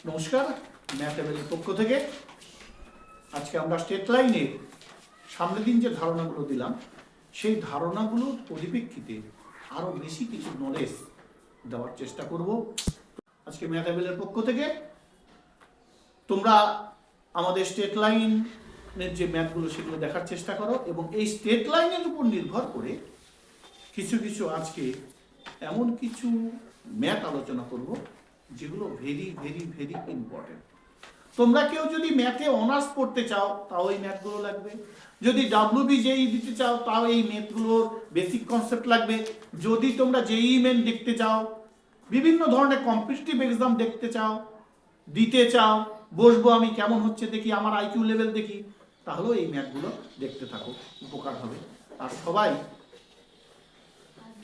নমস্কার, ম্যাথমেটিক্সের পক্ষ থেকে আজকে আমরা স্ট্রেট লাইনের সামনের দিন যে ধারণাগুলো দিলাম সেই ধারণাগুলোর পরিপ্রেক্ষিতে আরো বেশি কিছু নলেজ দেওয়ার চেষ্টা করব। আজকে ম্যাথমেটিক্সের পক্ষ থেকে তোমরা আমাদের স্ট্রেট লাইনের যে ম্যাথগুলো সেগুলো দেখার চেষ্টা করো এবং এই স্ট্রেট লাইনের উপর নির্ভর করে কিছু কিছু আজকে এমন কিছু ম্যাথ আলোচনা করব যেগুলো ভেরি ভেরি ভেরি ইম্পর্টেন্ট। তোমরা কেউ যদি ম্যাথে অনার্স পড়তে চাও তাও এই ম্যাথগুলো লাগবে, যদি WBJEE দিতে চাও তাও এই ম্যাথগুলোর বেসিক কনসেপ্ট লাগবে, যদি তোমরা JEE মেন দেখতে চাও, বিভিন্ন ধরনের কম্পিটিটিভ এক্সাম দেখতে চাও, দিতে চাও, বসবো আমি কেমন হচ্ছে দেখি, আমার IQ লেভেল দেখি, তাহলেও এই ম্যাথগুলো দেখতে থাকো, উপকার হবে। আর সবাই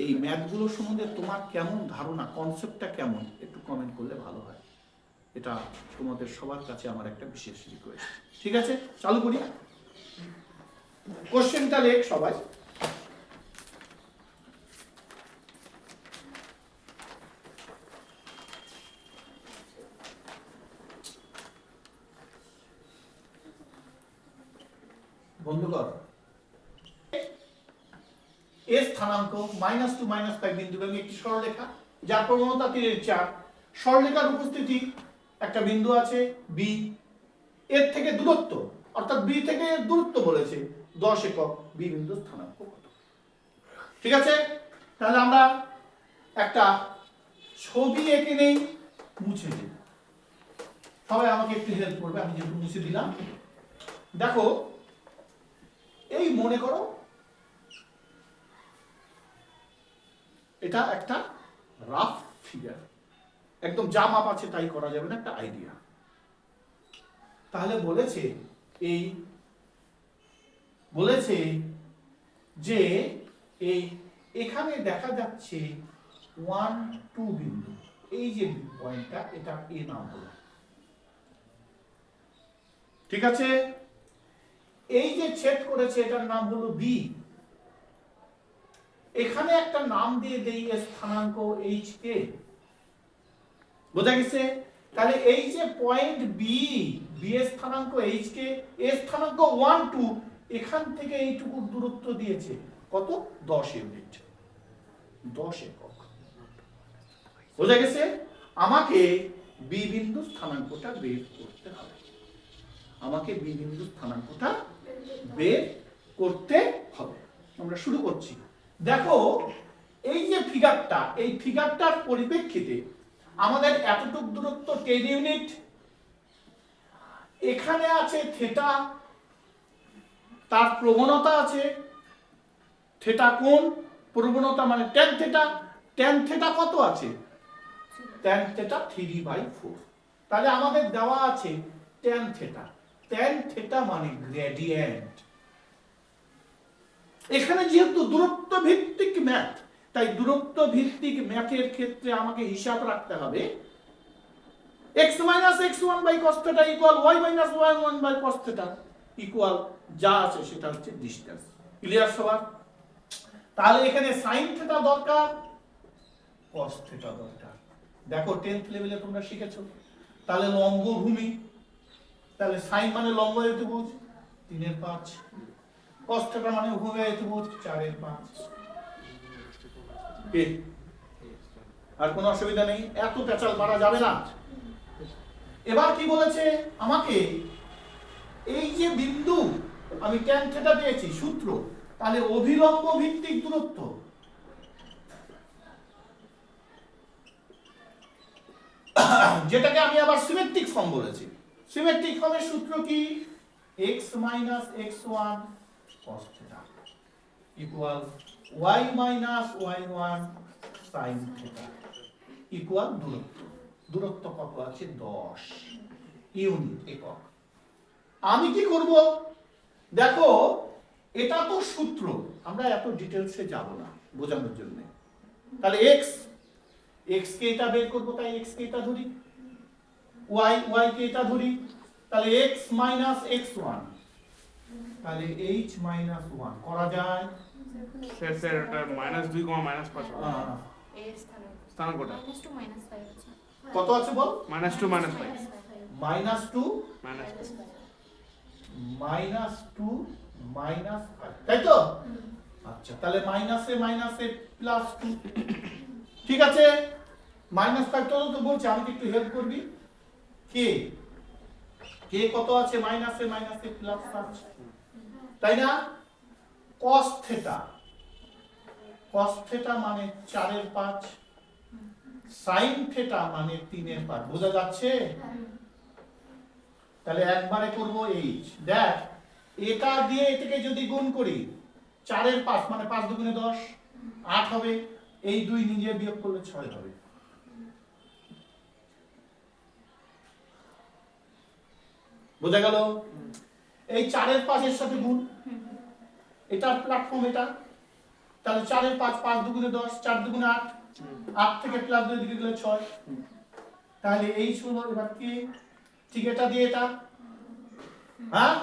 এই ম্যাথগুলো সম্বন্ধে তোমার কেমন ধারণা, কনসেপ্টটা কেমন, একটু কমেন্ট করলে ভালো হয়। এটা তোমাদের সবার কাছে আমার একটা বিশেষ রিকোয়েস্ট। ঠিক আছে, চালু করি। কোশ্চেনটা লেখ সবাই। বন্ধুগণ, এ স্থানাঙ্ক -2 -5 বিন্দুগামী একটি সরলরেখা যার প্রবণতা 3/4। সরলরেখার উপস্থিতি একটা বিন্দু আছে B, এর থেকে দূরত্ব অর্থাৎ B থেকে দূরত্ব বলেছে 10 একক। B বিন্দু স্থানাঙ্ক কত? ঠিক আছে, তাহলে আমরা একটা ছবি এঁকে নেই, মুছে দিই। সবাই আমাকে একটু হেল্প করবে, আমি যেহেতু মুছে দিলাম। দেখো, এই মনে করো এটা একটা রাফ ফিগার, একদম যা মাপ আছে তাই করা যাবে না, একটা আইডিয়া। তাহলে বলেছে যে এই এখানে দেখা যাচ্ছে 1, 2 বিন্দু, এই যে পয়েন্টটা, এটা এ নাম হলো। ঠিক আছে, এই যে ছেদ করেছে এটার নাম হলো বি। এখানে একটা নাম দিয়ে দেই স্থানাঙ্ক এইচ কে। বোঝা গেছে? তাহলে এই যে পয়েন্ট বি, বি এর স্থানাঙ্ক এইচ কে, এর স্থানাঙ্ক 1, 2, এখান থেকে এইটুকু দূরত্ব দিয়েছে কত? 10 ইউনিট, 10 একক। বোঝা গেছে? আমাকে বি বিন্দু স্থানাঙ্কটা বের করতে হবে, আমাকে বি বিন্দু স্থানাঙ্কটা বের করতে হবে। আমরা শুরু করছি। দেখো, এই যে ফিগারটা, এই ফিগারটার পরিপ্রেক্ষিতে আমাদের এতটুক দূরত্ব 10 ইউনিট, এখানে আছে থিটা, তার প্রবণতা আছে থিটা কোণ, প্রবণতা মানে tan থিটা। tan থিটা কত আছে? tan theta 3/4। তাহলে আমাদের দেওয়া আছে tan থিটা। tan থিটা মানে গ্রেডিয়েন্ট। এখানে যেহেতু দূরত্ব ভিত্তিক ম্যাথ, তাই দূরত্ব ভিত্তিক ম্যাথের ক্ষেত্রে আমাকে হিসাব রাখতে হবে x - x1/cos θ = y - y1/cos θ equal যা আছে সেটা হচ্ছে ডিসটেন্স। ক্লিয়ার সবার? তাহলে এখানে sin θ দরকার, cos θ দরকার। দেখো 10th লেভেলে তোমরা শিখেছো। তাহলে লম্ব ভূমি, তাহলে sin মানে লম্ব ত্রিভুজ 3/5, cos θ মানে ভূমি ত্রিভুজ 4/5। আর কোনো অসুবিধা নেই, এত পেঁচাল মারা যাবে না। এবার কি বলেছে আমাকে? এই যে বিন্দু আমি tan θ পেয়েছি সূত্র, তাহলে অভিলম্ব ভিত্তিক দূরত্ব, যেটাকে আমি আবার সিমেট্রিক ফর্ম বলেছি। সিমেট্রিক ফর্মের সূত্র কি? x - x1 cos θ equal y - y1 sin θ equal দূরত্ব। দূরত্ব কত আছে? 10 ইউনিট, একক। আমি কি করব? দেখো, এটা তো সূত্র, আমরা এত ডিটেইলসে যাব না বোঝানোর জন্য। তাহলে x কে এটা বের করব, তাই x কে এটা ধরি, y কে এটা ধরি। তাহলে x - x1, তাহলে h - 1 করা যায়। স্যার এটা -2, -5 এর স্থানাঙ্কটা স্থানাঙ্কটা -2 -5 আছে। কত আছে বল? -2 -5 -2 মাইনাস -2 -5, তাই তো? আচ্ছা, তাহলে মাইনাসে মাইনাসে +2, ঠিক আছে। -5 তো বলছে, আমাকে একটু হেল্প করবি। কে কে কত আছে? মাইনাসে মাইনাসে +5, তাই না? cos থিটা মানে 4/5, sin থিটা মানে 3/5, বোঝা যাচ্ছে? তাহলে একবারে করব h। দেখ, এটা দিয়ে এটাকে যদি গুণ করি 4/5 মানে 5 দুগুণে 10, 8 হবে। এই 2 নিজে বিয়োগ করলে 6 হবে। বোঝা গেল? এই 4/5 এর সাথে গুণ, এটার প্ল্যাটফর্ম এটা, তাহলে 4/5, 5 দুগুণে 10, 4 দুগুণে 8, 8 থেকে +2 দিকে গেলে 6, তাহলে এই হলো। এবার কি? ঠিক এটা দিয়ে এটা, হ্যাঁ,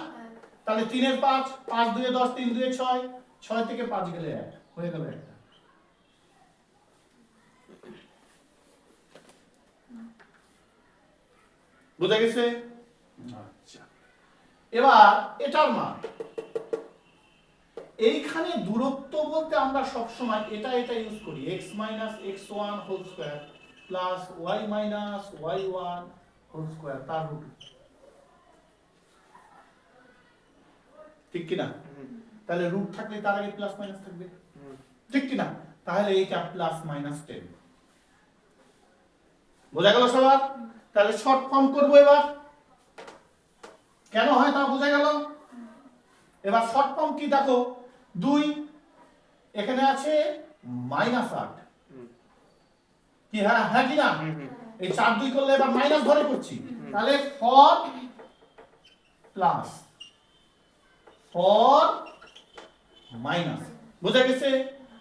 তাহলে 3/5, 5 2 10, 3 2 6, 6 থেকে 5 গেলে 1, হয়ে গেল একটা। বুঝা গেছে? আচ্ছা, এবার এটার মান, এইখানে দূরত্ব বলতে আমরা সব সময় এটা ইউজ করি, x - x1 whole square plus y - y1 whole square তার রুট, ঠিক কি না? তাহলে রুট থাকলে তার আগে প্লাস মাইনাস থাকবে, ঠিক কি না? তাহলে এইটা +-10, বোঝা গেল সবার? তাহলে শর্ট ফর্ম করব এবার, কেন হয় তা বোঝা গেল। এবার শর্ট ফর্ম কি দেখো, 2 এখানে আছে -8, কি? হ্যাঁ হ্যাঁ কি না? এই 4 2 করলে এবার মাইনাস ধরে করছি, তাহলে ফর প্লাস ফর মাইনাস, বোঝা গেছে?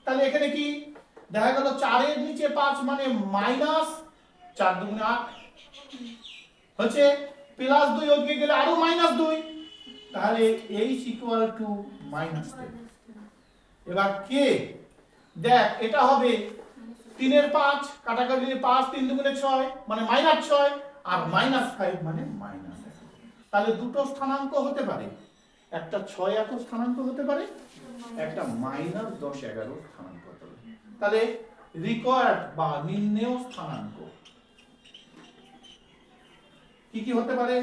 তাহলে এখানে কি দেখা গেল, 4 এর নিচে 5 মানে -4 দুগুণে 8 হচ্ছে, +2 ওদিকে গেলে আরো -2, তাহলে h = -10। এবার কে, দেখ এটা হবে 3/5, কাটাকাটি 5 3 দুগুণে 6 মানে -6, আর -5 মানে -1। তাহলে দুটো স্থানাঙ্ক হতে পারে, একটা 6 একক স্থানাঙ্ক হতে পারে, একটা -10 11 স্থানাঙ্ক হতে পারে। তাহলে রিকোয়ার্ড বা নির্ণেয় স্থানাঙ্ক কি কি হতে পারে?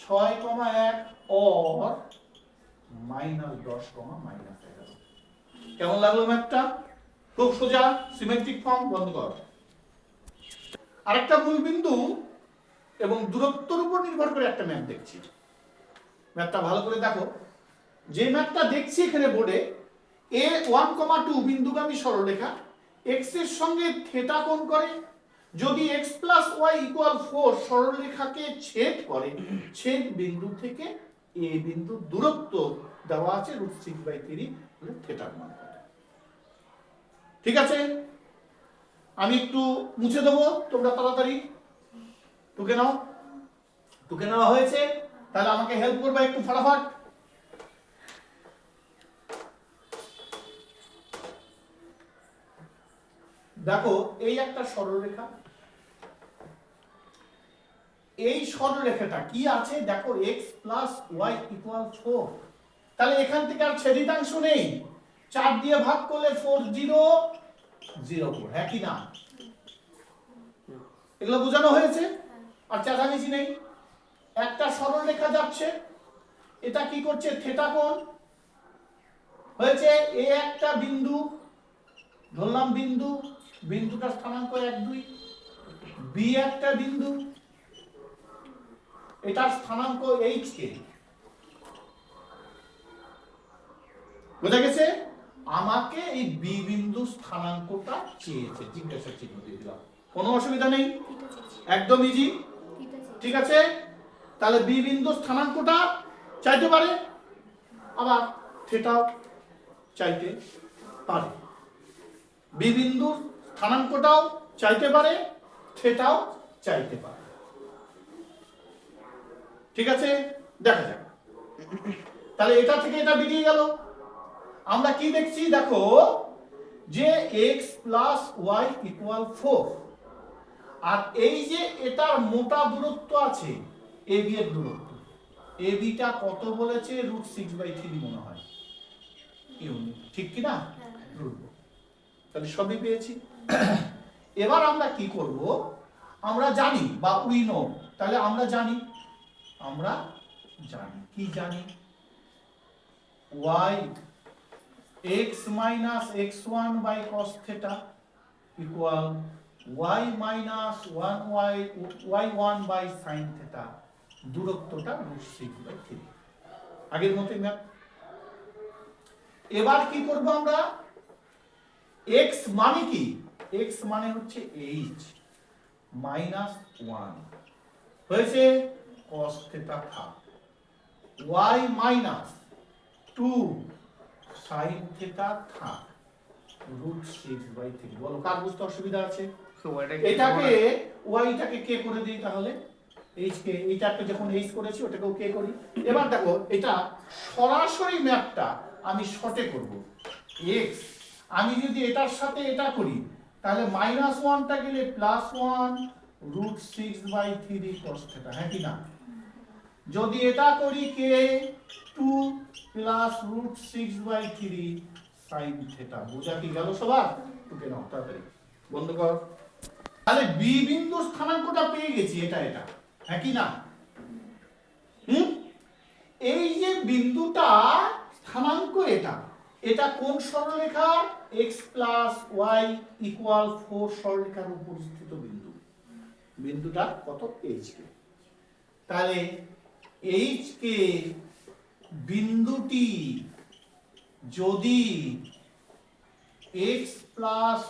6,1 or -10, -11। কেমন লাগলো ম্যাথটা? খুব সোজা, সিমেট্রিক ফর্ম। বন্ধ কর। আরেকটা মূল বিন্দু এবং দূরত্বের উপর নির্ভর করে একটা ম্যাথ দেখছি। ম্যাথটা ভালো করে দেখো। যে ম্যাথটা দেখছি এখানে বোর্ডে, a1,2 বিন্দুগামী সরলরেখা x এর সঙ্গে থিটা কোণ করে, যদি x + y = 4 সরলরেখাকে ছেদ করে, ছেদ বিন্দু থেকে a বিন্দুর দূরত্ব দেওয়া আছে √6/3, হলে থিটার মান কত। ঠিক আছে, আমি একটু মুছে দেবো, তোমরা তাড়াতাড়ি টুকে নাও। টুকে নেওয়া হয়েছে, তাহলে আমাকে হেল্প করবে একটু ফটাফট। দেখো, এই একটা সরলরেখা, এই সরলরেখাটা কি আছে দেখো, x + y = 4, তাহলে এখান থেকে আর ছেদিতাংশ নেই, 4 দিয়ে ভাগ করলে 4 0 0 4, হ্যাঁ কি না? এগুলো বোঝানো হয়েছে, আর চাঁদামিচি নেই। একটা সরলরেখা যাচ্ছে, এটা কি করছে? থিটা কোণ হয়েছে। এ একটা বিন্দু ধরলাম, বিন্দুটার স্থানাঙ্ক 1 2, বি একটা বিন্দু, এটার স্থানাঙ্ক h কে, বোঝা গেছে? আমাকে এই বি বিন্দু স্থানাঙ্কটা চেয়েছে, জিজ্ঞাসা চিহ্ন দিয়ে দিলাম, কোনো অসুবিধা নেই, একদম ইজি। ঠিক আছে, তাহলে বি বিন্দু স্থানাঙ্কটা চাইতে পারে, আবার থিটাও চাইতে পারে। বি বিন্দুর স্থানাঙ্কটাও চাইতে পারে, থিটাও চাইতে পারে। ঠিক আছে, দেখা যাক। তাহলে এটা থেকে এটা বেরিয়ে গেল। আমরা কি দেখছি দেখো, যে x + y = 4, আর এই যে এটার মোটা দূরত্ব আছে এ বি এর দূরত্ব। এ বিটা কত বলেছে? √6/3 মনে হয় ইউনিট, ঠিক কি না? তাহলে সবই পেয়েছি। এবার আমরা কি করব? আমরা জানি বা উই নো, তাহলে আমরা জানি কি জানি? y x minus x1 by cos theta equal y minus 1 y1 by sin theta, দূরত্বটা √6/3, আগের মতই ম্যাপ। এবার কি করব আমরা? x মানে কি? x মানে হচ্ছে h minus 1 হয়েছে cos theta থাক, y minus 2 sin theta থাক, √6/3। বলো কার বুঝতে অসুবিধা আছে? এটাকে y-টাকে কে করে দিই তাহলে? h কে, এইটাকে যখন h করেছি ওটাকেও কে করি। এবার দেখো এটা সরাসরি ম্যাপটা আমি শর্টে করব। x আমি যদি এটার সাথে এটা করি তাহলে -1টা গেলে +1 √6/3 cos theta, হ্যাঁ কি না? যদি এটা করি কে 2 প্লাস √6/3 sin theta, বোঝা কি গেল সবার? টুকে নাও তাড়াতাড়ি, বন্ধ কর। তাহলে বি বিন্দুর স্থানাঙ্কটা পেয়ে গেছি, এটা হ্যাঁ কি না? এই যে বিন্দুটা স্থানাঙ্ক, এটা কোন সরলরেখা? x প্লাস y ইকুয়াল 4 সরলরেখার উপর স্থিত বিন্দু। বিন্দুটা কত? h কে। তাহলে h কে বিন্দুটি যদি x plus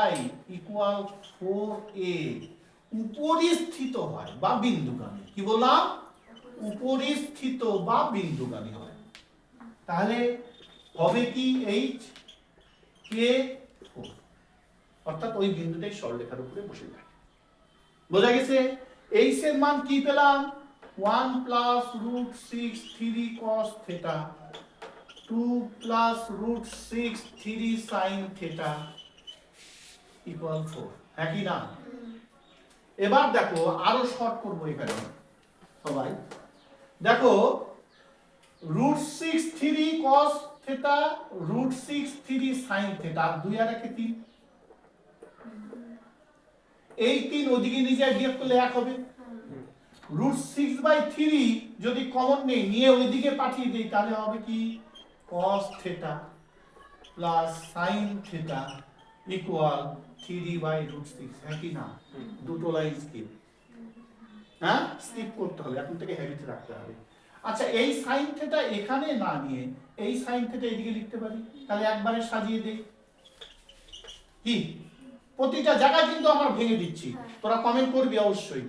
y equal 4a উপরিস্থিত হয় বা বিন্দুগামী, কি বললাম? উপরিস্থিত বা বিন্দুগামী হয়, তাহলে হবে কি? h কে 4, অর্থাৎ ওই বিন্দুটাই সরলরেখার উপরে বসে থাকে। বোঝা গেছে? h এর মান কি পেলাম? 1 plus √6/3 cos theta, 2 plus √6/3 sin theta equal 4, হ্যাঁ কি না? এবার দেখো আরো শর্ট করব এখানে সবাই। দেখো √6/3 cos theta, √6/3 sin theta, 2 আর 1 3, এই 3 ওদিকে নিয়ে যায় বিয়োগ করলে 1 হবে। √6/3 যদি কমন নেই, নিয়ে ওইদিকে পাঠিয়ে দেই তাহলে হবে কি? cos theta plus sin theta equal 3/√6, হ্যাঁ কি না? দুটো লাইন স্কিপ, হ্যাঁ স্কিপ করতে হবে, এখন থেকে হ্যাবিট রাখতে হবে। আচ্ছা, এই sin theta এখানে না নিয়ে এই sin theta এদিকে লিখতে পারি, তাহলে একবারে সাজিয়ে দেই। কি প্রতিটা জায়গায় কিন্তু আমরা ভেঙে দিচ্ছি, তোরা কমেন্ট করবি অবশ্যই,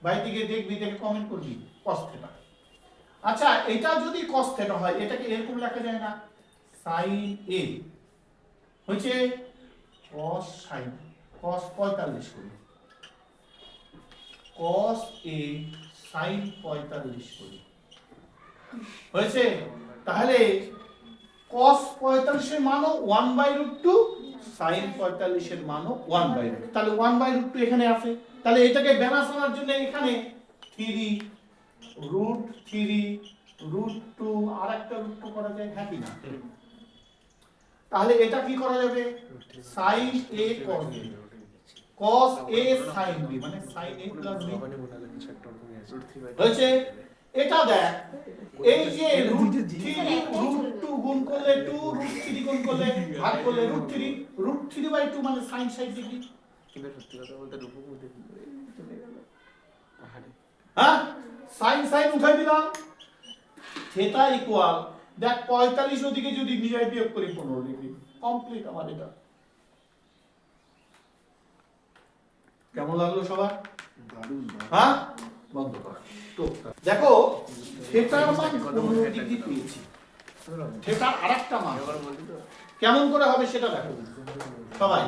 বাইরে দিকে দেখবি, দেখে কমেন্ট করবি cos theta। আচ্ছা, এটা যদি cos theta হয় এটাকে এরকম লেখা যায় না? sin a হচ্ছে cos sin, cos 45 করি, cos a sin 45 করি, হয়েছে? তাহলে cos 45 এর মানও 1/√2, sin 45 এর মানও 1/√2, তাহলে 1/√2 এখানে আছে। তাহলে এটাকে ব্যালেন্স করার জন্য এখানে 3√3√2 আর একটা √2 করা যায়, হ্যাঁ কি না? তাহলে এটা কি করা যাবে? sin a cos b, cos a sin b, মানে sin a plus b, হয়েছে? এটা দেখ, এই যে √3√2 গুণ করলে 2, √3 গুণ করলে ভাগ করলে √3/2 মানে sin 60 ডিগ্রি। কিন্তু সত্যি কথা বলতে রূপক মধ্যে চলে গেল, হ্যাঁ sin উঠাই দিলাম, থিটা ইকুয়াল দেখ 45 ওদিকে যদি নিয়ে যাই বিয়োগ করি 15 ডিগ্রি, কমপ্লিট আমার এটা। কেমন লাগলো সবার? দারুণ। হ্যাঁ, বন্ধ কর। তো দেখো থিটার মান 15 ডিগ্রি পেয়েছি, থিটার আরেকটা মান কেমন করে হবে সেটা দেখো সবাই।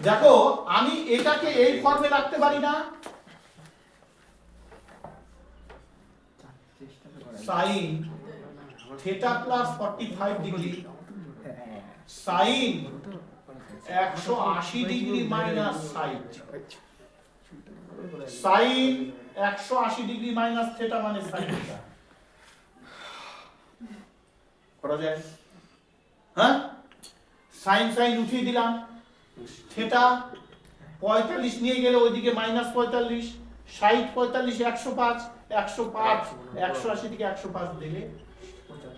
দেখো আমি এটাকে এই ফর্মে রাখতে পারি না? sin theta plus 45 degree sin 180 degree minus 60 sine 180 degree minus theta মানে সাইন থিটা করা যায় হ্যাঁ সাইন সাইন উঠিয়ে দিলাম থিটা 45 নিয়ে গেলে ওইদিকে মাইনাস 45 60 45 105 105 180 থেকে 105 দিলে 75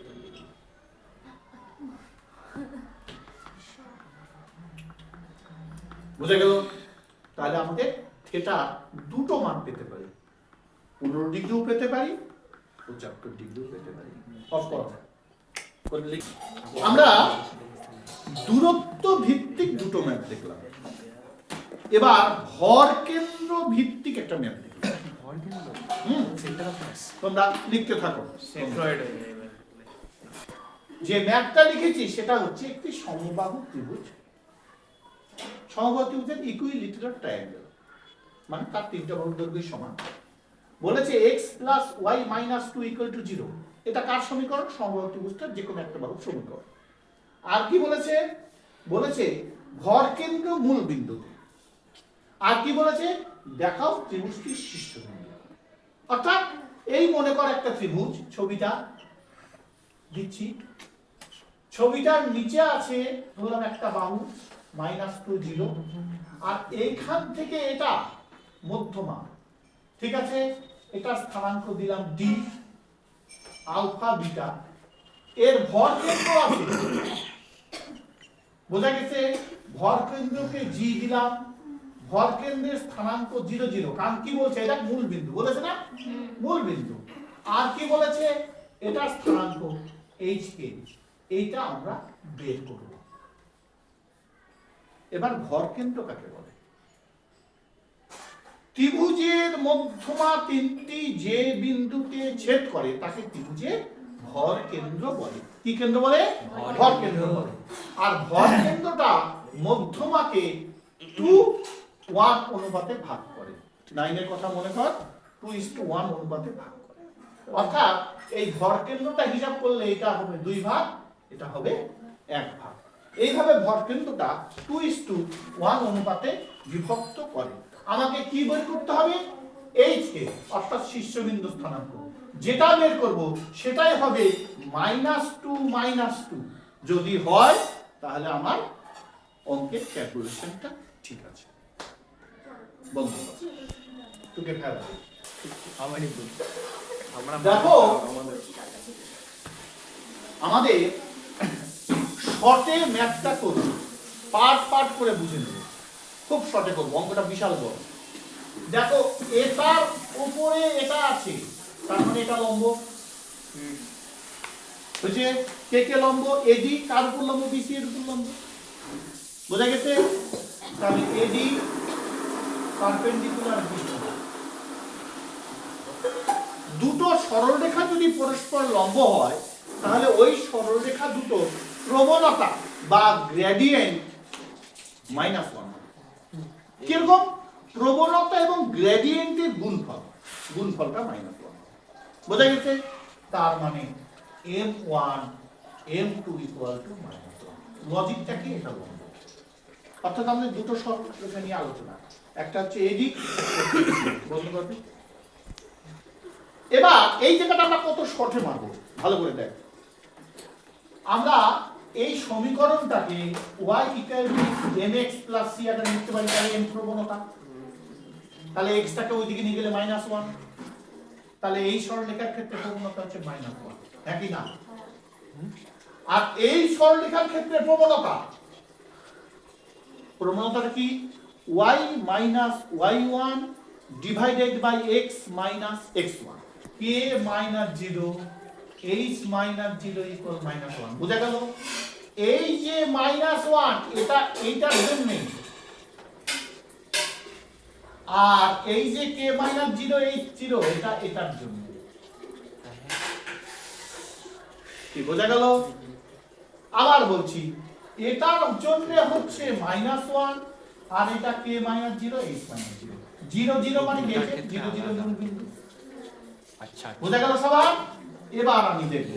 বুঝা গেল তাহলে আমাদের থিটা দুটো মান পেতে পারি 15 ডিগ্রিও পেতে পারি 75 ডিগ্রিও পেতে পারি অফ করো আমরা দূরত্ব ভিত্তিক দুটো ম্যাপ দেখলাম এবার ভর কেন্দ্র ভিত্তিক একটা ম্যাপ দেখলাম তোমরা লিখতে থাকো সেন্ট্রয়েড যে ম্যাপটা লিখেছি সেটা হচ্ছে একটি সমবাহু ত্রিভুজ সমবাহু ত্রিভুজের ইকুইলিটারাল ট্রায়াঙ্গেল মানে তার তিনটা বাহুর দৈর্ঘ্য সমান বলেছে x + y - 2 = 0 এটা কার সমীকরণ সমবাহু ত্রিভুজটার যে কোনো একটা বাহুর সমীকরণ আর কি বলেছে বলেছে ভর কেন্দ্র মূল বিন্দুতে আর কি বলেছে দেখাও ত্রিভুজটির শীর্ষবিন্দু অর্থাৎ এই মনে কর একটা ত্রিভুজ ছবিটা দিচ্ছি ছবিটার নিচে আছে ধরলাম একটা বাহু -2 0 আর এইখান থেকে এটা মধ্যমা ঠিক আছে এটা স্থানাঙ্ক দিলাম d আলফা বিটা এর ভর কেন্দ্র আছে বোঝা গেছে ভর কেন্দ্রকে g দিলাম ভর কেন্দ্রের স্থানাঙ্ক 0 0 কারণ কি বলছে এটা মূল বিন্দু বলেছে না মূল বিন্দু আর কি বলেছে এটা স্থানাঙ্ক h কে এইটা আমরা বের করব এবার ভর কেন্দ্র কাকে বলে ত্রিভুজের মধ্যমা তিনটি যে বিন্দুতে ছেদ করে তাকে ত্রিভুজের ভর কেন্দ্র বলে কি কেন্দ্র বলে ভর কেন্দ্র বলে আর ভর কেন্দ্রটা মধ্যমাকে 2:1 অনুপাতে ভাগ করে 9 এর কথা মনে কর 2:1 অনুপাতে ভাগ করে অর্থাৎ এই ভর কেন্দ্রটা হিসাব করলে এটা হবে 2 ভাগ এটা হবে 1 ভাগ এইভাবে ভর কেন্দ্রটা 2:1 অনুপাতে বিভক্ত করে আমাকে কি বের করতে হবে h কে অর্থাৎ শীর্ষবিন্দু স্থানাঙ্ক যেটা বের করব সেটাই হবে -2 যদি হয় তাহলে আমার অঙ্কের ক্যালকুলেশনটা ঠিক আছে বন্ধু তোকে ফেলা আমারই ভুল আমরা দেখো আমাদের শর্টে ম্যাথটা করব পার্ট করে বুঝে নেব খুব শর্টে করব অঙ্কটা বিশাল বড় দেখো এটার উপরে এটা আছে তার মানে এটা লম্ব বুঝে কে লম্ব এডি কার উপর লম্ব বিসি এর উপর লম্ব বোঝা গেছে তাহলে এডি পারপেন্ডিকুলার বিসি দুটো সরলরেখা যদি পরস্পর লম্ব হয় তাহলে ওই সরলরেখা দুটো প্রবণতা বা গ্রেডিয়েন্ট -1 কিরকম প্রবণতা এবং গ্রেডিয়েন্টের গুণফলটা -1 বোঝা গেছে তার মানে m1 m2 = -1 লজিকটা কি এটা লম্ব অর্থাৎ আমরা দুটো সরলরেখা নিয়ে আলোচনা একটা হচ্ছে এদিক বন্ধ করবে এবার এই জায়গাটা আমরা কত শর্টে মারবো ভালো করে দেখ আমরা এই সমীকরণটাকে y = mx + c আকারে লিখতে পারি তাহলে m প্রবণতা তাহলে x টাকে ওইদিকে নিয়ে গেলে -1 তাহলে এই সরলরেখার ক্ষেত্রে প্রবণতা হচ্ছে -1 হ্যাঁ কি না আর এই সরলরেখার ক্ষেত্রে প্রবণতাটা কি y - y1 divided by x - x1 k - 0 h - 0 = -1 বুঝা গেল এই যে -1 এটা এইটার জন্য আর এই যে k - 0 h0 এটা এটার জন্য কি বোঝা গেল আবার বলছি এটার জন্য হচ্ছে -1 আর এটা k - 0 h - 0 0 0 মানে গেছে 0 0 মূল বিন্দু আচ্ছা বুঝা গেল সবার এবার আমি দেখব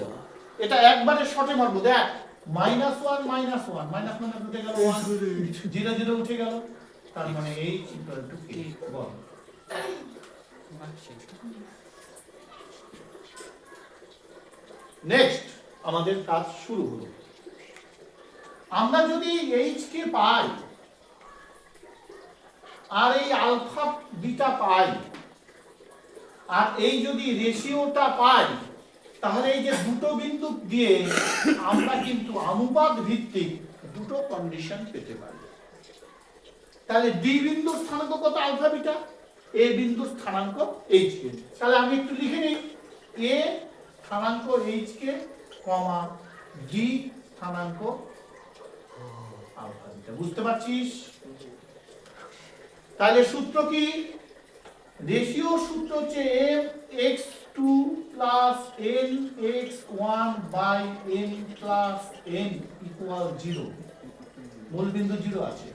এটা একবারে শর্টে মারব দেখ -1 -1 উঠে গেল 1 0 0 উঠে গেল তার মানে h = k বল নেক্সট আমাদের কাজ শুরু হলো। আমরা যদি এইচ কে পাই আর এই আলফা বিটা পাই আর এই যদি রেশিওটা পাই, তাহলে এই যে দুটো বিন্দু দিয়ে আমরা কিন্তু অনুপাত ভিত্তিক দুটো কন্ডিশন পেতে পারি। তাহলে ডি বিন্দুর স্থানাঙ্ক কত আলফা বিটা, এ বিন্দুর স্থানাঙ্ক এইচ কে। তাহলে আমি একটু লিখে নিই, এ স্থানাঙ্ক এইচ কে কমা ডি স্থানাঙ্ক আলফা বিটা। বুঝতে পারছিস? তাহলে সূত্র কি? রেশিও সূত্র হচ্ছে mx2 plus nx1 by n plus n equal 0। মূলবিন্দু 0 আছে।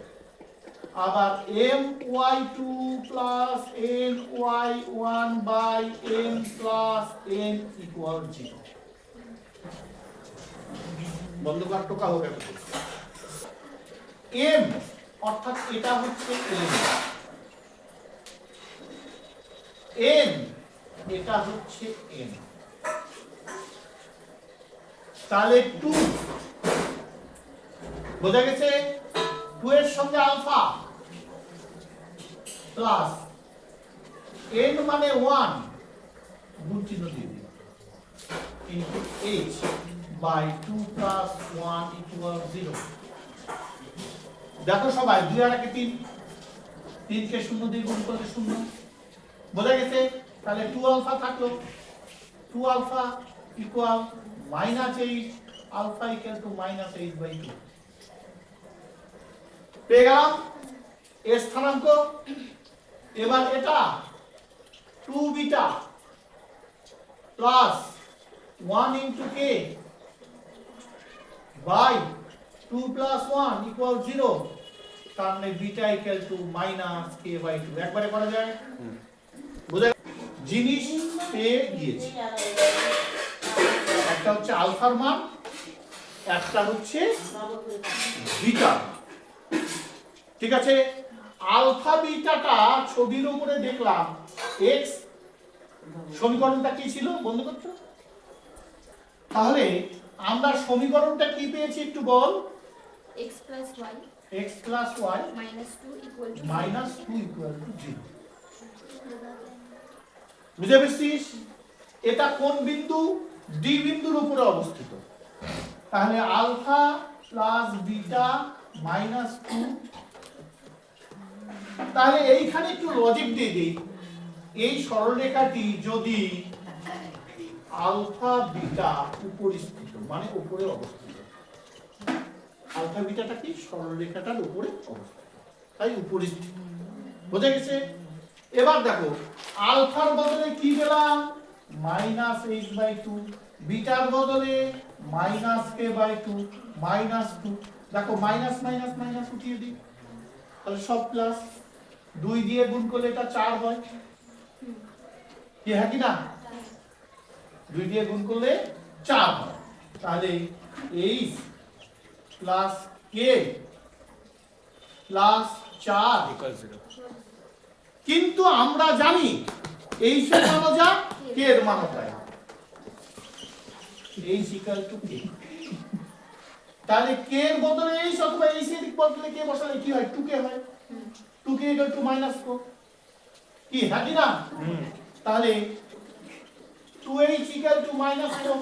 আবার my2 plus ny1 by n plus n equal 0। বন্ধ কর, টোকা হবে। m অর্থাৎ এটা হচ্ছে n, এটা হচ্ছে n। তাহলে 2 বোঝা গেছে? 2 এর সঙ্গে আলফা প্লাস n মানে 1 গুণ চিহ্ন দিয়ে দিই into h by 2 plus 1 equal 0। দেখো সবাই 2 আর 1 3, 3 কে 0 দিয়ে গুণ করলে 0। বোঝা গেছে? তাহলে 2 আলফা থাকলো, 2 alpha equal -8, alpha equal to -8/2। পেয়ে গেলাম এর স্থানাঙ্ক। এবার এটা 2 beta plus 1 into k by 2 plus 1 equal 0। তার মানে বিটা ইকুয়াল টু -k/2। একবারে করা যায়? বুঝা? জিনিস পেয়ে গিয়েছি। একটা হচ্ছে আলফার মান, একটা হচ্ছে বিটা। ঠিক আছে? আলফা বিটাটা ছবির উপরে দেখলাম x, সমীকরণটা কি ছিল বন্ধ করছো? তাহলে আমরা সমীকরণটা কি পেয়েছি একটু বল। x plus y x plus y minus 2 equal to minus 2 equal to 0। বুঝে পেয়েছিস? এটা কোন বিন্দু? ডি বিন্দুর উপরে অবস্থিত। তাহলে আলফা প্লাস বিটা মাইনাস 2। তাহলে এইখানে একটু লজিক দিয়ে দিই। এই সরলরেখাটি যদি আলফা বিটা উপরিস্থিত মানে উপরে অবস্থিত, আলফা বিটাটা কি সরলরেখাটার উপরে অবস্থিত, তাই উপরিস্থিত। বোঝা গেছে? এবার দেখো আলফার বদলে কি পেলাম? -h/2, বিটার বদলে -k/2 -2। দেখো মাইনাস মাইনাস মাইনাস উঠিয়ে দিই, তাহলে সব প্লাস। 2 দিয়ে গুণ করলে এটা 4 হয়। কি হয় কি না? 2 দিয়ে গুণ করলে 4 হয়। তাহলে h plus k plus 4 equal 0। কিন্তু আমরা জানি h এর মানও যা, k এর মানও তাই। h equal to k। তাহলে k এর বদলে h অথবা h এর বদলে k বসালে কি হয়? 2k হয়। 2k equal to -4। কি হয় কি না? তাহলে 2h equal to -4,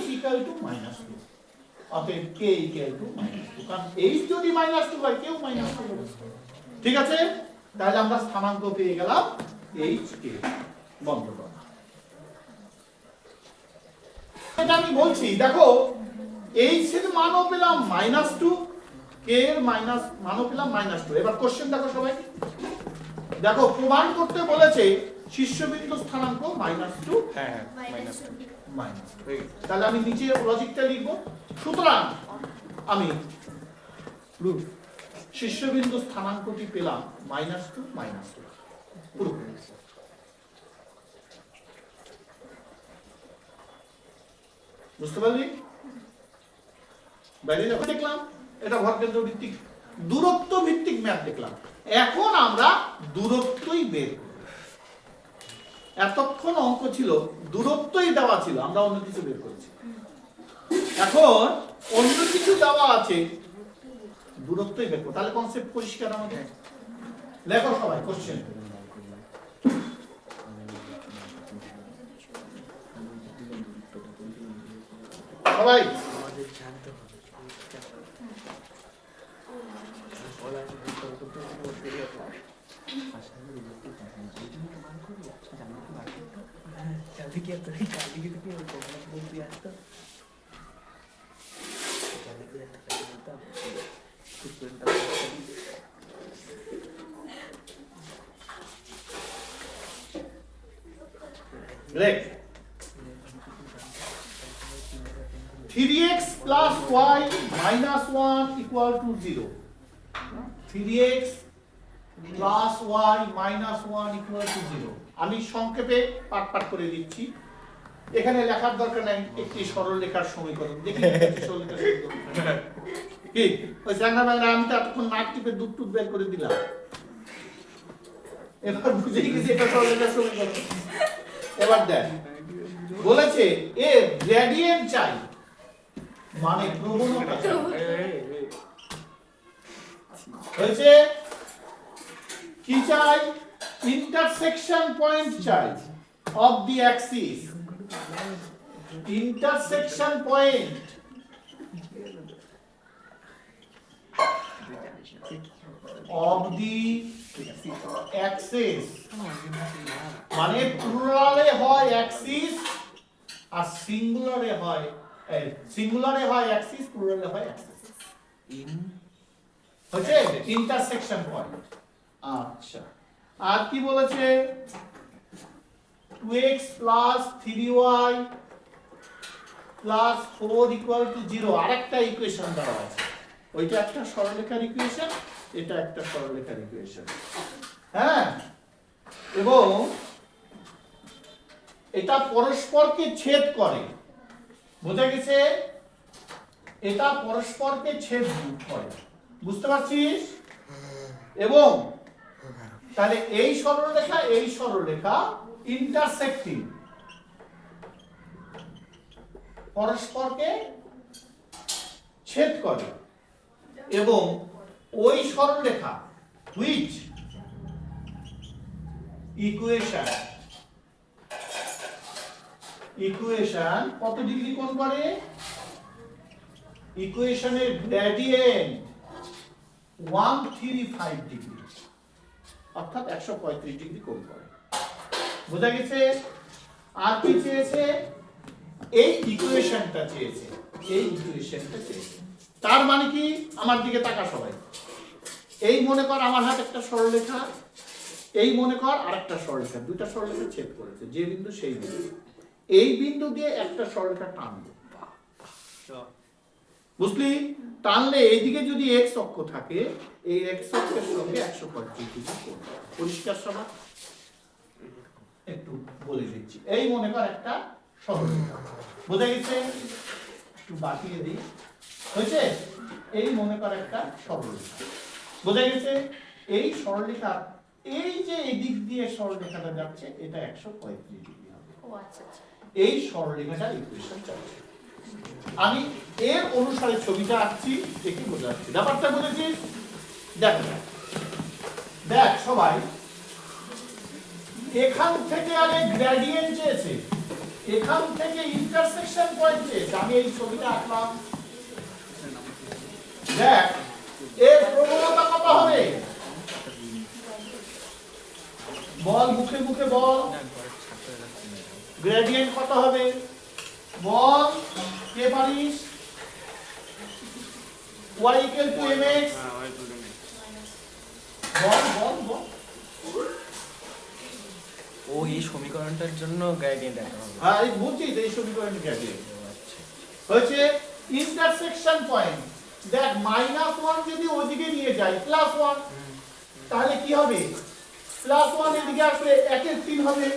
h equal to -2। অতএব k ইকুয়াল টু -2। কারণ h যদি -2 হয় কেউ -2 হবে। ঠিক আছে? তাহলে আমরা স্থানাঙ্ক পেয়ে গেলাম hk। বন্ধ কর। এটা আমি বলছি দেখো h এর মানও পেলাম -2, k এর মানও পেলাম -2। এবার কোশ্চেন দেখো সবাই। দেখো প্রমাণ করতে বলেছে শীর্ষবিন্দু স্থানাঙ্ক -2 হ্যাঁ minus মাইনাস 2 হয়ে গেছে। তাহলে আমি নিচে লজিকটা লিখব। সুতরাং আমি প্রুফ শীর্ষবিন্দু স্থানাঙ্কটি পেলাম -2 -2। প্রুফ। বুঝতে পারলি? বাইরে যখন দেখলাম এটা ভরকেন্দ্র ভিত্তিক দূরত্ব ভিত্তিক ম্যাথ দেখলাম। এখন আমরা দূরত্বই বের করব। এতক্ষণ অঙ্ক ছিল দূরত্বই দেওয়া ছিল, আমরা অন্য কিছু বের করেছি। এখন অন্য কিছু দেওয়া আছে, দূরত্বই বের করো। তাহলে কনসেপ্ট পরিষ্কার আমাদের। লেখো সবাই কোশ্চেন। সবাই আমাদের জানতে হবে লেখ 3x plus y minus 1 equal to 0. 3x plus y minus 1 equal to 0. আমি সংক্ষেপে পাঠ পাঠ করে দিচ্ছি, এখানে লেখার দরকার নাই। একটি সরল রেখার সমীকরণ দেখি, একটি সরল রেখার সমীকরণ কি ওই চ্যাংড়া ব্যাংড়া আমি তো এতক্ষণ নাক টিপে দুধ টুধ বের করে দিলাম, এবার বুঝে গেছি এটা সরল রেখার সমীকরণ। এবার দেখ বলেছে এ গ্রেডিয়েন্ট চাই, মানে প্রবণতা চাই। হয়েছে কি চাই? ইন্টারসেকশন পয়েন্ট চাই of the Axis, intersection point of the Axis, মানে প্লুরালে হয় অ্যাক্সিস আর সিঙ্গুলারে হয় অ্যাক্সিস, প্লুরালে হয় অ্যাক্সিস। হচ্ছে ইন্টারসেকশন পয়েন্ট। আচ্ছা, আর কি বলেছে? 2x plus 3y plus 4 equal to 0, আরেকটা ইকুয়েশন দেওয়া আছে। ওইটা একটা সরলরেখার ইকুয়েশন, এটা একটা সরলরেখার ইকুয়েশন। হ্যাঁ, এবং এটা পরস্পরকে ছেদ করে, বোঝা গেছে? এটা পরস্পরকে ছেদ করে, বুঝতে পারছিস? এবং তাহলে এই সরলরেখা ইন্টারসেক্টিং, পরস্পরকে ছেদ করে, এবং ওই সরলরেখা which ইকুয়েশন কত ডিগ্রি কোণ করে? ইকুয়েশনের গ্রেডিয়েন্ট 135 ডিগ্রি, অর্থাৎ 135 ডিগ্রি কোণ করে, বোঝা গেছে? আর কি চেয়েছে? এই ইকুয়েশনটা চেয়েছে, তার মানে কি? আমার দিকে তাকা সবাই। এই মনে কর আমার হাতে একটা সরলরেখা, এই মনে কর আরেকটা সরলরেখা, দুটো সরলরেখা ছেদ করেছে, যে বিন্দু সেই বিন্দু। এই বিন্দু দিয়ে একটা সরলরেখা টানবো, বুঝলি? টানলে এইদিকে যদি x অক্ষ থাকে, এই x অক্ষের সঙ্গে 135 ডিগ্রি কোণ। পরিষ্কার সবাই? একটু বলে দিচ্ছি। এই মনে কর একটা সরলরেখা, বোঝা গেছে? একটু বাকিয়ে দিই, হয়েছে? এই মনে কর একটা সরলরেখা, বোঝা গেছে? এই সরলরেখা, এই যে এদিক দিয়ে সরলরেখাটা যাচ্ছে, এটা 135 ডিগ্রি হবে। ও আচ্ছা আচ্ছা। এই সরলরেখাটার ইকুয়েশন চাচ্ছে। আমি এর অনুসারে ছবিটা আঁকছি, দেখি বোঝা যাচ্ছে ব্যাপারটা। বুঝেছিস? দেখ সবাই, এখান থেকে আগে গ্রেডিয়েন্ট চেয়েছে, এখান থেকে ইন্টারসেকশন পয়েন্ট চেয়েছে। আমি এই ছবিটা আঁকলাম, দেখ এর প্রবণতা কত হবে? বল, মুখে মুখে বল, গ্রেডিয়েন্ট কত হবে? বল, কে পারিস? y equal to mx, বল বল বল। ও এই সমীকরণটার জন্য গ্রেডিয়েন্ট একটা হবে। হ্যাঁ, এই বলছি এই সমীকরণ গ্রেডিয়েন্ট হচ্ছে ইন্টারসেকশন পয়েন্ট। দেখ -1 যদি ওদিকে নিয়ে যাই +1, তাহলে কি হবে? +1 এদিকে আসলে 1 এর 3 হবে,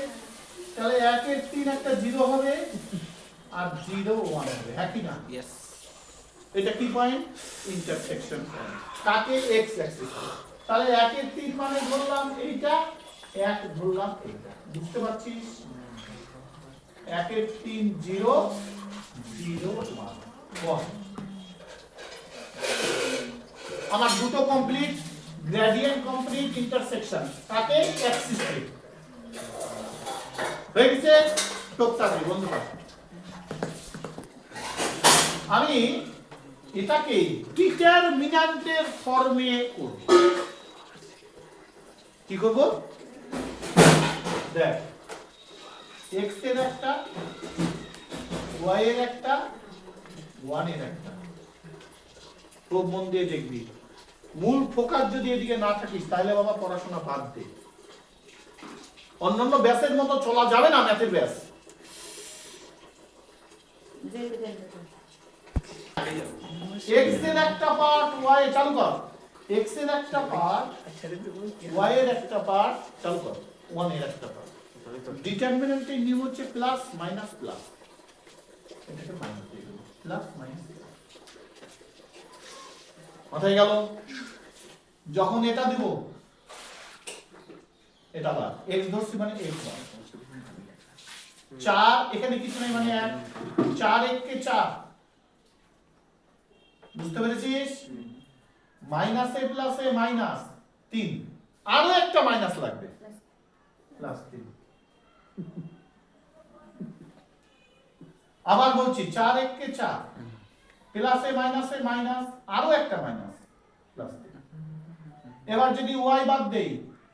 তাহলে 1 এর 3 একটা 0 হবে, আর 0 1 হবে, হ্যাঁ কি না? यस, এটা কি পয়েন্ট? Intersection point. কাকে? x Axis. তাহলে 1 এর 3 মানে ধরলাম এইটা, এক ধরলাম এইটা, বুঝতে পারছিস? 1 এর 3 0 0 1 আমার দুটো কমপ্লিট, গ্রেডিয়েন্ট কমপ্লিট, ইন্টারসেকশন তাকে অ্যাক্সিস হয়ে গেছে। টোকটাকে বন্ধ কর। আমি এটাকে ডিটারমিন্যান্টের ফর্মে করব। কি করব? দেখ, x এর একটা, y এর একটা, 1 এর একটা। খুব মন দিয়ে দেখবি, মূল ফোকাস যদি এদিকে না থাকিস তাহলে বাবা পড়াশোনা বাদ দে। অন্যান্য ব্যাসের মতো চলা যাবে না ম্যাথের ব্যাস। x এর একটা পার্ট, y চালু কর। x এর একটা পার্ট, y এর একটা পার্ট চালু কর, 1 এর একটা পার্ট। ডিটারমিন্যান্টের নিয়ম হচ্ছে প্লাস মাইনাস প্লাস, এটাকে মাইনাস দিয়ে দেব, প্লাস মাইনাস। মাথায় গেল? যখন এটা দিব, এটা বাদ, x ধরছি মানে x বাদ। 4 এখানে কিছু নাই মানে 1, 4 1 কে 4, বুঝতে পেরেছিস? মাইনাস এ প্লাস এ মাইনাস 3, আরো একটা মাইনাস লাগবে, প্লাস 3। আবার বলছি 4 1 কে 4, প্লাস এ মাইনাস, আরো একটা মাইনাস, প্লাস 3। এবার যদি y বাদ দেই,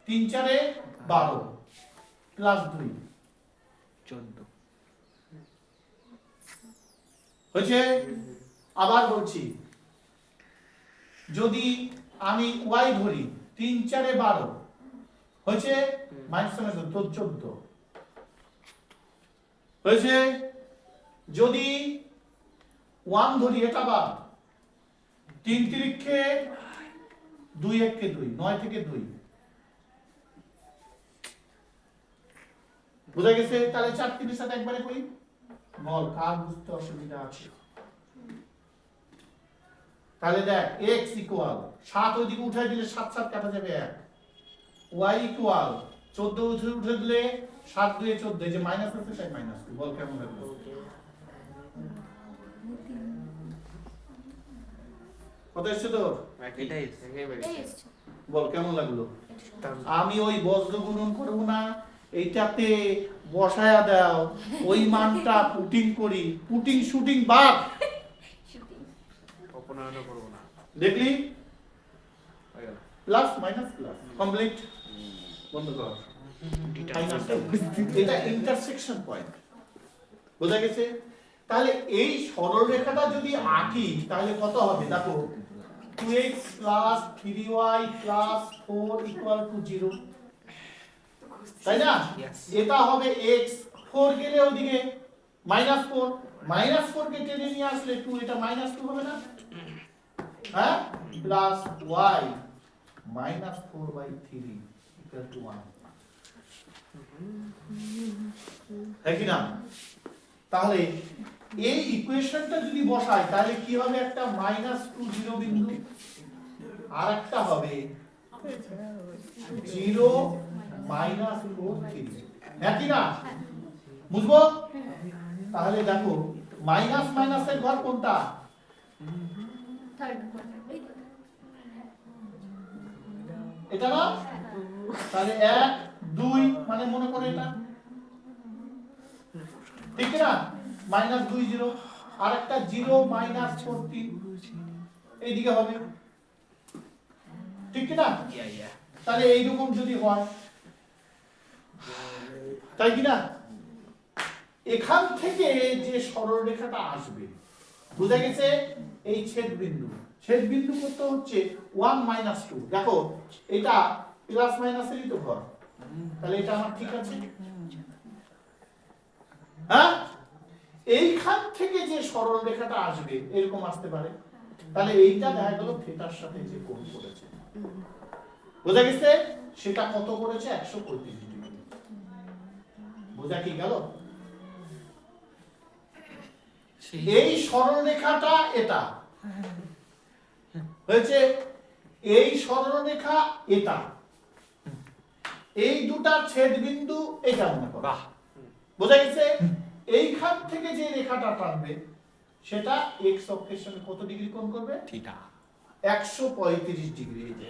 3 4 এ 12, প্লাস 2 14 হয়েছে। আবার বলছি, যদি আমি y ধরি, 3 4 এ 12 হয়েছে, মাইনাস 14 হয়েছে। যদি 1 ধরি, এটা বাদ, 3 তিরিক্ষে 2 1 কে 2, 9 থেকে 2, বুঝা গেছে? তাহলে 4 3 এর সাথে একবারে করি, বল কার বুঝতে অসুবিধা আছে? তাহলে দেখ, x ইকুয়াল 7 ওইদিকে উঠাই দিলে 7 7 কাটা যাবে 1, y ইকুয়াল 14 উঠে দিলে 7 2 এ 14, এই যে মাইনাস আছে তাই মাইনাস। বল কেমন লাগলো? কত এসেছে তোর? এটাই বল কেমন লাগলো? আমি ওই বজ্র গুণন করব না, এইটাতে বসায়া দাও, ওই মানটা পুটিং করি, পুটিং শুটিং বাদ। অপনয়ন করব না। দেখলি? হয়ে গেল। Plus minus plus complete. বন্ধ কর। এটা ইন্টারসেকশন পয়েন্ট, বোঝা গেছে? তাহলে এই সরল রেখাটা যদি আঁকি তাহলে কত হবে? দেখো, 2x plus 3y plus 4 equal to 0, তাই না? এটা হবে x, 4 গেলে ওদিকে -4, -4 কে টেনে নিয়ে আসলে 2, এটা -2 হবে না? হ্যাঁ, প্লাস y -4/3 equal to 1, তাই কি না? তাহলে এই ইকুয়েশনটা যদি বসাই তাহলে কি হবে? একটা -2 0 বিন্দু, আর একটা হবে 0 -4 3, নাকি না? বুঝবো? তাহলে দেখো, মাইনাস মাইনাসের ঘর কোনটা? এটা না? তাহলে 1 2 মানে মনে করে এটা, ঠিক না? -2 0, আর একটা 0 -4 3 এইদিকে হবে, ঠিক না? তাহলে এইরকম যদি হয়, তাই কি না? এখান থেকে যে সরলরেখাটা আসবে, বুঝা গেছে? এই ছেদ বিন্দু কত হচ্ছে 1 -2। দেখো, এটা প্লাস মাইনাসেরই তো ঘর, তাহলে এটা আমার ঠিক আছে। হ্যাঁ, এইখান থেকে যে সরল রেখাটা আসবে এরকম আসতে পারে, তাহলে এইটা দেখা গেল থিটার সাথে যে কোণ করেছে, বোঝা গেছে? সেটা কত করেছে? 135 ডিগ্রি। বোঝা কি গেল? এই সরল রেখাটা এটা হয়েছে, এই সরল রেখা এটা, এই দুটার ছেদ বিন্দু এটা মনে করো, বাহ বোঝা গেছে? এইখান থেকে যে রেখাটা টানবে সেটা এক্স অক্ষের সঙ্গে কত ডিগ্রি কোণ করবে? Theta 135 degree. এই যে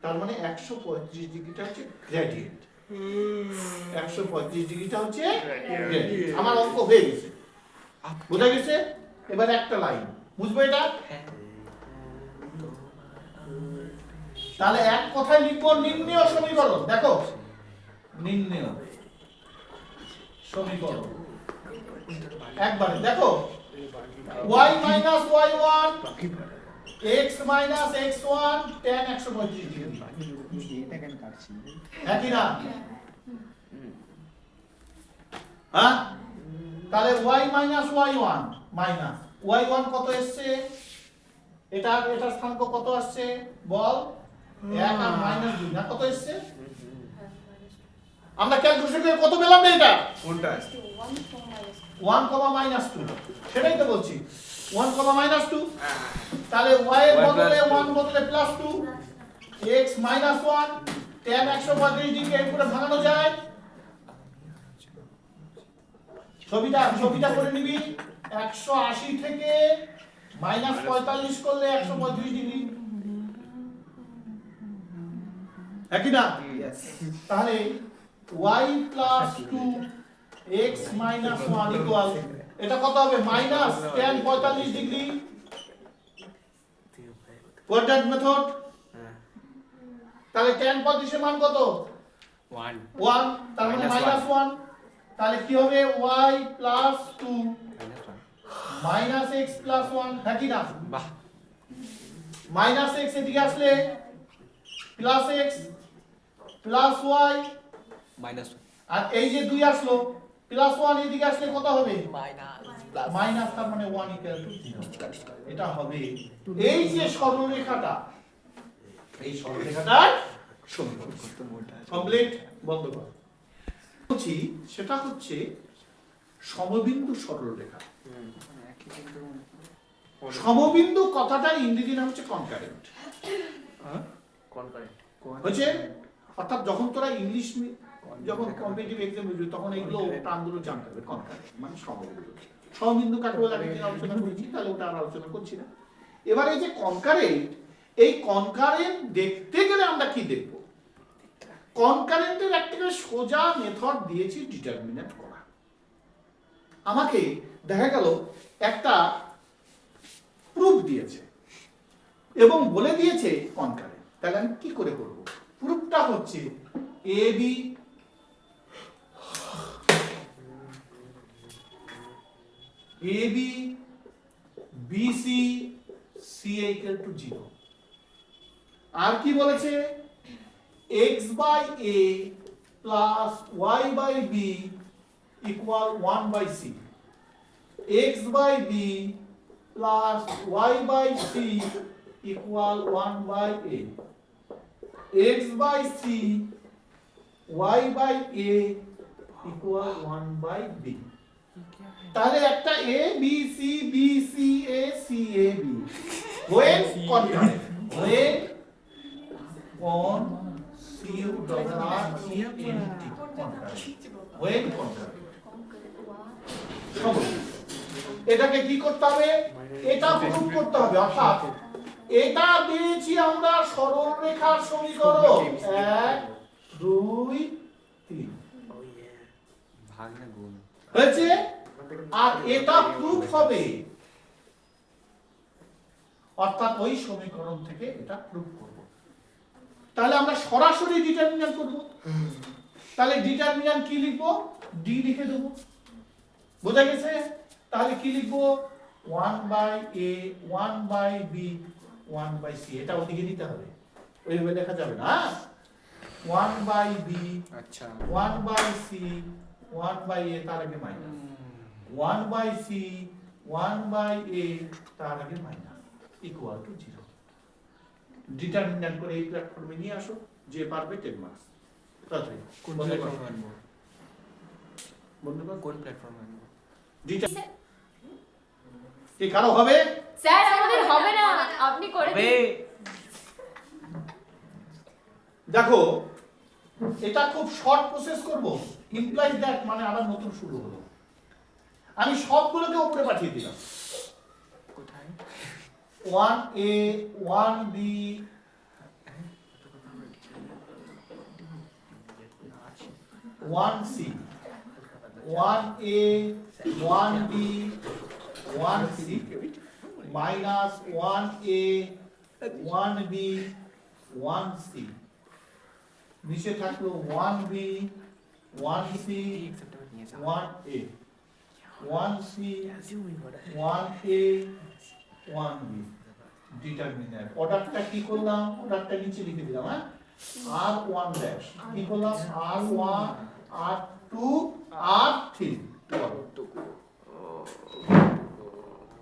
তার মানে 135 ডিগ্রিটা হচ্ছে গ্রেডিয়েন্ট, 135 ডিগ্রিটা হচ্ছে গ্রেডিয়েন্ট। আমার অঙ্ক হয়ে গেছে, বোঝা গেছে? এবার একটা লাইন বুঝবো এটা। তাহলে এক কথায় লিখবো নির্ণেয় সমীকরণ। দেখো নির্ণেয় সমীকরণ একবারে দেখো, y minus y1 x minus x1 tan 135 degree, হ্যাঁ কি না? হ্যাঁ, তাহলে y minus y1 minus y1 কত এসছে? এটার স্থানাঙ্ক কত আসছে বল? 1 আর -2 না, কত এসছে? আমরা ক্যালকুলেশন করে কত পেলাম না এটা? কোনটা 1, -2, সেটাই তো বলছি, 1, -2। তাহলে y এর বদলে 1 বদলে +2, x -1 tan 135 ডিগ্রি এর উপরে ভাঙানো যায়। ছবিটা করে নিবি, 180 থেকে -45 করলে 135 ডিগ্রি, একই না? তাহলে y + 2 x - 1 ইকুয়াল, এটা কত হবে? Minus tan 45 degree. Quadrant method. তাহলে tan 45 এর মান কত? 1, তার মানে -1। তাহলে কি হবে? y + 2 x + 1, হ্যাঁ কি না? বাহ -x এদিকে আসলে +x + y, আর এই যে 2 আসলো +1 এদিকে আসলে কত হবে? মাইনাস, তার মানে 1 = 0। এটা হবে এই যে সরলরেখাটা, এই সরলরেখাটার সমীকরণ। কমপ্লিট, বন্ধ কর। বলছি সেটা হচ্ছে সমবিন্দু সরলরেখা। সমবিন্দু কথাটার ইংরেজি নাম হচ্ছে কনকারেন্ট। হচ্ছে অর্থাৎ যখন তোরা ইংলিশ যখন কম্পিটিটিভ এক্সাম দিবি তখন এইগুলো টার্মগুলো জানতে হবে। কনকারেন্ট মানে সমবিন্দু। সমবিন্দু কাকে বলে আমি আলোচনা করেছি, তাহলে ওটা আর আলোচনা করছি না। এবার এই যে কনকারেন্ট, এই কনকারেন্ট দেখতে গেলে আমরা কি দেখব? কনকারেন্টের একটা সোজা মেথড দিয়েছি, ডিটারমিনেন্ট করা। আমাকে দেখা গেল একটা প্রুফ দিয়েছে এবং বলে দিয়েছে কনকারেন্ট, তাহলে আমি কি করে করব? প্রুফটা হচ্ছে AB BC CA = 0। আর কি বলেছে? x/a + y/b = 1/c, x/b + y/c = 1/a, x/c y/a = 1/b। তাহলে একটা a b c b c a c a b when concurrent, when এটাকে কি করতে হবে? এটা প্রুফ করতে হবে। অর্থাৎ এটা দিয়েছি আমরা সরলরেখার সমীকরণ 1 2 3 ভাগ না গুণ হয়েছে। আর এটা প্রুফ হবে, অর্থাৎ ওই সমীকরণ থেকে এটা প্রুফ করব। তাহলে আমরা সরাসরি ডিটারমিনেন্ট করব। তাহলে ডিটারমিনেন্ট কি লিখবো? ডি লিখে দেব, বোঝা গেছে? তাহলে কি লিখবো? 1/a 1/b 1/c, এটা ওদিকে দিতে হবে, ওইভাবে লেখা যাবে না। 1/b আচ্ছা 1/c 1/a, তার আগে মাইনাস, 1/c 1/a, তার আগে মাইনাস, ইকুয়াল টু 0। ডিটারমিনেন্ট করে এই প্ল্যাটফর্মে নিয়ে আসো, যে পারবে 10 মার্কস। তাড়াতাড়ি কোন বন্ধ কর। প্ল্যাটফর্মে আনবো? বন্ধ কর। কোন প্ল্যাটফর্মে আনবো? কি কারো হবে? স্যার আমাদের হবে না, আপনি করে দিন। দেখো এটা খুব শর্ট প্রসেস করব, ইমপ্লাইজ দ্যাট মানে আবার নতুন শুরু হলো। আমি সবগুলোকে উপরে পাঠিয়ে দিলাম, কোথায় 1a 1b 1c 1a 1b 1c minus 1a 1b 1c নিচে থাকলো 1b 1c 1a 1c 1a 1b determiner. অর্ডারটা কি করলাম, অর্ডারটা নিচে লিখে দিলাম, হ্যাঁ r1 ড্যাশ কি করলাম r1 r2 r3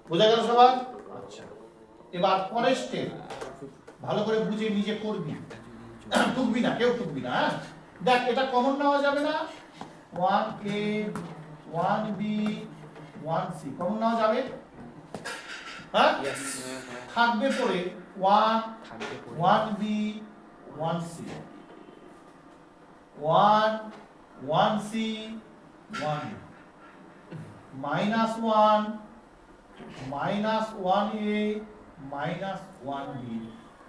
বোঝা গেল সবার? আচ্ছা এবার পরের স্টেপ ভালো করে বুঝে নিজে করবি, টুকবি না, কেউ টুকবি না। হ্যাঁ দেখ এটা কমন নেওয়া যাবে না, 1a 1b 1c কমন নেওয়া যাবে, হ্যাঁ থাকবে পরে 1 1b 1c 1 1c 1 minus 1 minus 1a minus 1b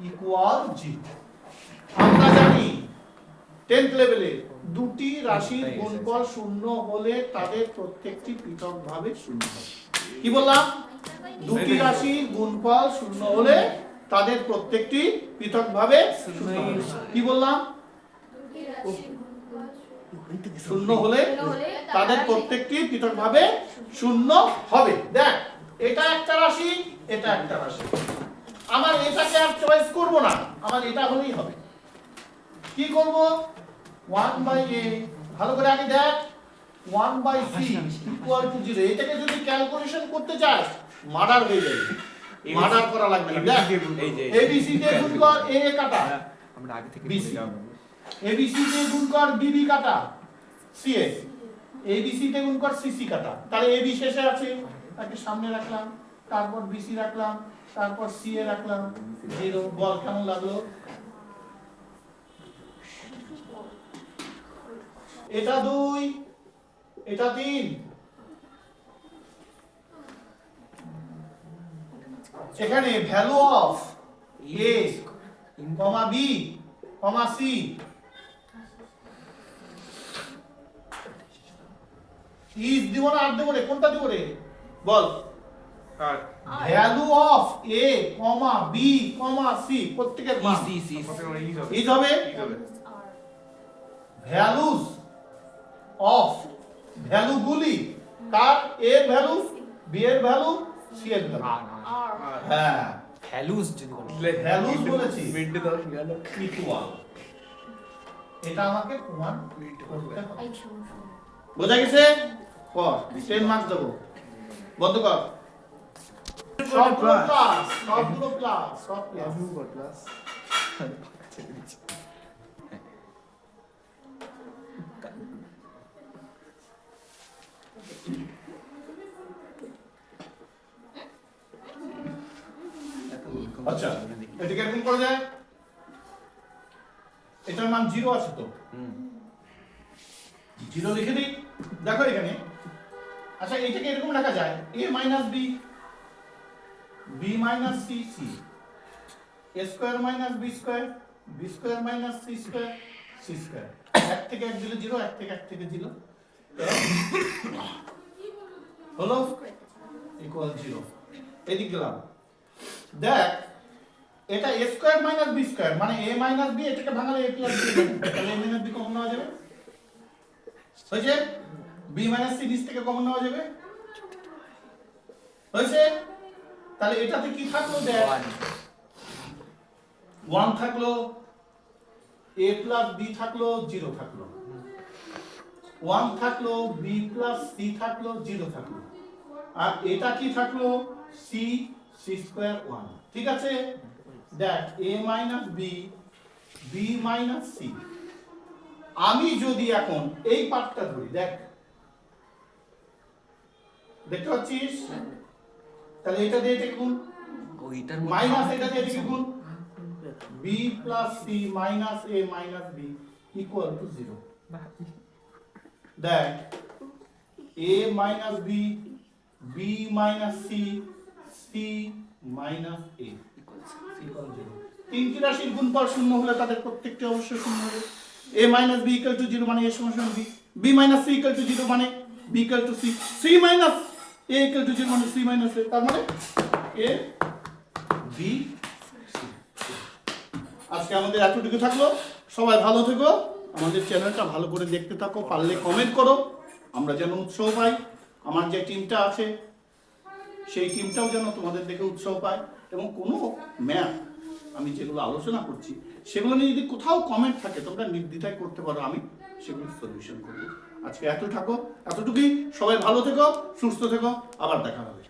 equal 0। আমরা জানি 10th লেভেলে দুটি রাশির গুণফল শূন্য হলে তাদের প্রত্যেকটি পৃথকভাবে শূন্য হবে। কি বললাম? দুটি রাশির গুণফল শূন্য হলে তাদের প্রত্যেকটি পৃথকভাবে শূন্য হবে। কি বললাম? শূন্য হলে তাদের প্রত্যেকটি পৃথকভাবে শূন্য হবে। দেখ এটা একটা রাশি, এটা একটা রাশি, আমার এটাকে আর চয়েস করব না, আমার এটা হলেই হবে। কি করব? 1/a ভালো করে আগে দেখ 1/c ইকুয়াল টু 0। এটাকে যদি ক্যালকুলেশন করতে চাস মার্ডার হয়ে যাবে, মার্ডার করা লাগবে না। দেখ abc তে গুণ কর a কাটা, আমরা আগে থেকে BC বলে যাব abc তে গুণ কর bb কাটা cs, abc তে গুণ কর cc কাটা। তাহলে ab শেষে আছে তাকে সামনে রাখলাম, তারপর bc রাখলাম, তারপর ca রাখলাম 0। বল কেমন লাগলো? এটা 2 এটা 3, এখানে value of a, b, c is দিব না আর দেব রে, কোনটা দিব রে বল? আর value of a, b, c প্রত্যেকের মান ইজ হবে ভ্যালুস অফ, ভ্যালুগুলি কার? a এর ভ্যালু, b এর ভ্যালু, c এর ভ্যালু। হ্যাঁ ভ্যালুস যদি বলে ভ্যালুস বলেছি মিড দাও গেল ইকুয়াল, এটা আমাকে প্রমাণ করতে হবে। I choose. বোঝা গেছে? কর 10 মার্কস দেবো। বন্ধ কর। সবগুলো প্লাস, সবগুলো প্লাস, সব প্লাস। প্লাস আচ্ছা এটাকে এরকম করা যায়, এটার মান 0 আছে তো 0 লিখে দিই। দেখো এখানে, আচ্ছা এটাকে এরকম লেখা যায় a minus b, b minus c, c a square minus b square, b square minus c square, c square। এক থেকে এক দিলে 0, এক থেকে 0 হলো ইকুয়াল 0। এদিক গেলাম, দেখ এটা a square minus b square মানে a মাইনাস b, এটাকে ভাঙালে a প্লাস b, তাহলে a মাইনাস b কমন নেওয়া যাবে, হয়েছে? b মাইনাস c নিচ থেকে কমন নেওয়া যাবে, হয়েছে? তাহলে এটাতে কি থাকলো? দেখ 1 থাকলো, a প্লাস b থাকলো, 0 থাকলো, 1 থাকলো, b প্লাস c থাকলো, 0 থাকলো, আর এটা কি থাকলো? c c square 1। ঠিক আছে? দেখ a minus b, b minus c। আমি যদি এখন এই পার্টটা ধরি, দেখ দেখতে পাচ্ছিস? তাহলে এটা দিয়ে এটা গুণ, ওইটার মাইনাস এটা দিয়ে এদিকে গুণ, b plus c minus a minus b equal to 0. That a minus b, b minus c, c minus a equal 0. তিনটি রাশির গুণফল শূন্য হলে তাদের প্রত্যেকটি অবশ্যই শূন্য হবে। a minus b equal to 0 মানে a সমান b, b minus c equal to 0 মানে b equal to c, c minus a equal to 0 মানে c minus a, তার মানে a b c। আজকে আমাদের এতটুকু থাকলো। সবাই ভালো থেকো, আমাদের চ্যানেলটা ভালো করে দেখতে থাকো, পারলে কমেন্ট করো, আমরা যেন উৎসাহ পাই। আমার যে টিমটা আছে সেই টিমটাও যেন তোমাদের দেখে উৎসাহ পায়। এবং কোনো ম্যাথ আমি যেগুলো আলোচনা করছি সেগুলো নিয়ে যদি কোথাও কমেন্ট থাকে তোমরা নির্দ্বিধায় করতে পারো, আমি সেগুলো সলিউশন করবো। আজকে এতটুকুই, সবাই ভালো থেকো, সুস্থ থেকো, আবার দেখা হবে।